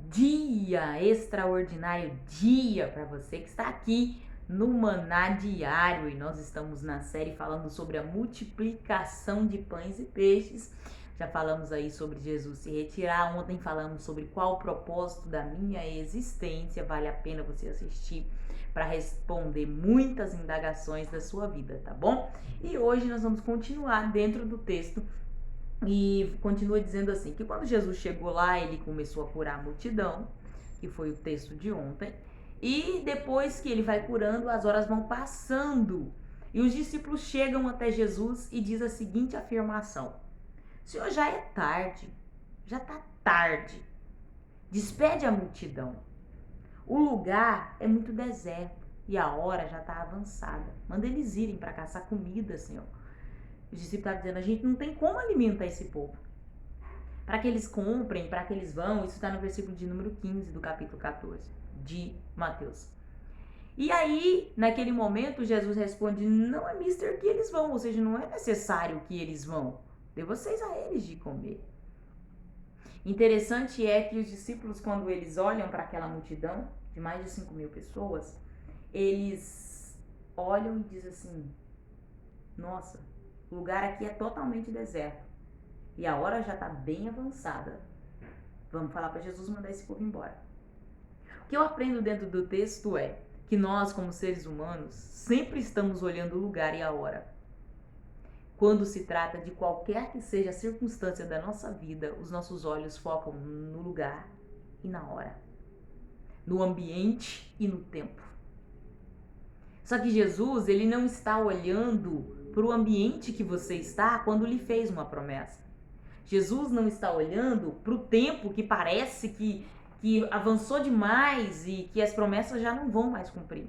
dia, extraordinário dia para você que está aqui no Maná Diário, e nós estamos na série falando sobre a multiplicação de pães e peixes. Já falamos aí sobre Jesus se retirar, ontem falamos sobre qual o propósito da minha existência, vale a pena você assistir para responder muitas indagações da sua vida, tá bom? E hoje nós vamos continuar dentro do texto. E continua dizendo assim, que quando Jesus chegou lá, ele começou a curar a multidão, que foi o texto de ontem, e depois que ele vai curando, as horas vão passando, e os discípulos chegam até Jesus e diz a seguinte afirmação: Senhor, já é tarde, já está tarde, despede a multidão, o lugar é muito deserto e a hora já está avançada, manda eles irem para caçar comida, Senhor. Os discípulos estavam dizendo, a gente não tem como alimentar esse povo. Para que eles comprem, para que eles vão, isso está no versículo de número 15 do capítulo 14 de Mateus. E aí, naquele momento, Jesus responde, não é mister que eles vão, ou seja, não é necessário que eles vão. Dê vocês a eles de comer. Interessante é que os discípulos, quando eles olham para aquela multidão, de mais de 5.000 pessoas, eles olham e dizem assim, nossa, o lugar aqui é totalmente deserto e a hora já está bem avançada. Vamos falar para Jesus mandar esse povo embora. O que eu aprendo dentro do texto é que nós, como seres humanos, sempre estamos olhando o lugar e a hora. Quando se trata de qualquer que seja a circunstância da nossa vida, os nossos olhos focam no lugar e na hora, no ambiente e no tempo. Só que Jesus, ele não está olhando para o ambiente que você está quando lhe fez uma promessa. Jesus não está olhando para o tempo que parece que avançou demais e que as promessas já não vão mais cumprir.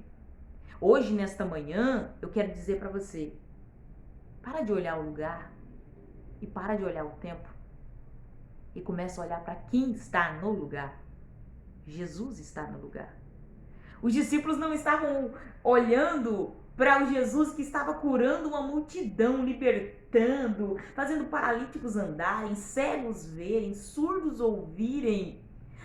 Hoje, nesta manhã, eu quero dizer para você, para de olhar o lugar e para de olhar o tempo e começa a olhar para quem está no lugar. Jesus está no lugar. Os discípulos não estavam olhando para o Jesus que estava curando uma multidão, libertando, fazendo paralíticos andarem, cegos verem, surdos ouvirem,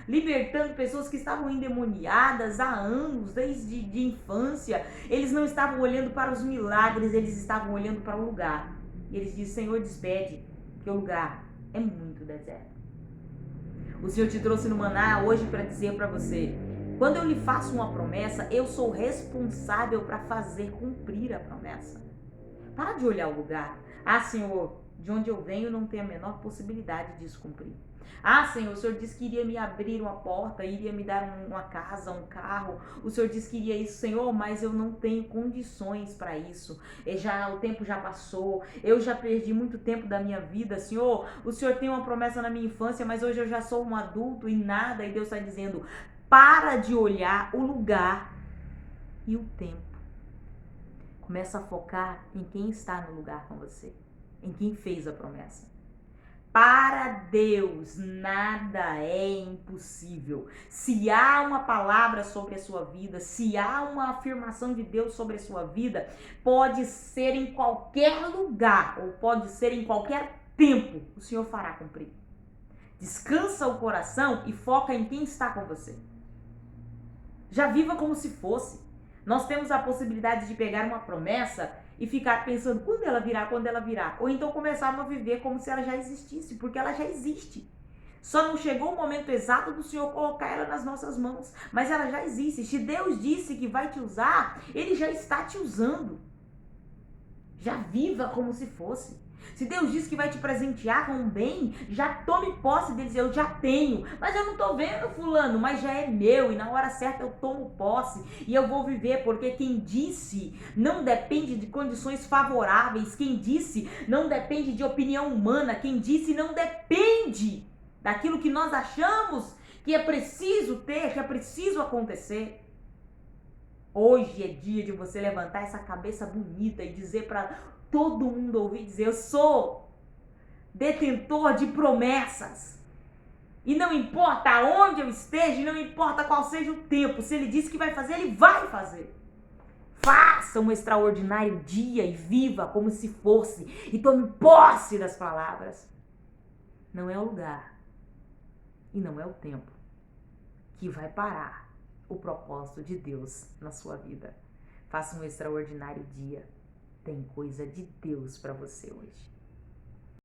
libertando pessoas que estavam endemoniadas há anos, desde de infância. Eles não estavam olhando para os milagres, eles estavam olhando para o lugar. E eles dizem, Senhor, despede, que o lugar é muito deserto. O Senhor te trouxe no Maná hoje para dizer para você, quando eu lhe faço uma promessa, eu sou responsável para fazer cumprir a promessa. Para de olhar o lugar. Ah, Senhor, de onde eu venho não tem a menor possibilidade disso cumprir. Ah, Senhor, o Senhor disse que iria me abrir uma porta, iria me dar uma casa, um carro. O Senhor disse que iria isso, Senhor, mas eu não tenho condições para isso. O tempo já passou, eu já perdi muito tempo da minha vida, Senhor. O Senhor tem uma promessa na minha infância, mas hoje eu já sou um adulto e nada. E Deus está dizendo, para de olhar o lugar e o tempo. Começa a focar em quem está no lugar com você, em quem fez a promessa. Para Deus, nada é impossível. Se há uma palavra sobre a sua vida, se há uma afirmação de Deus sobre a sua vida, pode ser em qualquer lugar ou pode ser em qualquer tempo, o Senhor fará cumprir. Descansa o coração e foca em quem está com você. Já viva como se fosse. Nós temos a possibilidade de pegar uma promessa e ficar pensando quando ela virá, quando ela virá. Ou então começarmos a viver como se ela já existisse, porque ela já existe. Só não chegou o momento exato do Senhor colocar ela nas nossas mãos, mas ela já existe. Se Deus disse que vai te usar, Ele já está te usando. Já viva como se fosse. Se Deus diz que vai te presentear com um bem, já tome posse deles. Eu já tenho, mas eu não tô vendo fulano, mas já é meu e na hora certa eu tomo posse e eu vou viver, porque quem disse não depende de condições favoráveis, quem disse não depende de opinião humana, quem disse não depende daquilo que nós achamos que é preciso ter, que é preciso acontecer. Hoje é dia de você levantar essa cabeça bonita e dizer para todo mundo ouvir dizer, eu sou detentor de promessas. E não importa aonde eu esteja, não importa qual seja o tempo, se ele disse que vai fazer, ele vai fazer. Faça um extraordinário dia e viva como se fosse. E tome posse das palavras. Não é o lugar e não é o tempo. que vai parar o propósito de Deus na sua vida. Faça um extraordinário dia. Tem coisa de Deus para você hoje.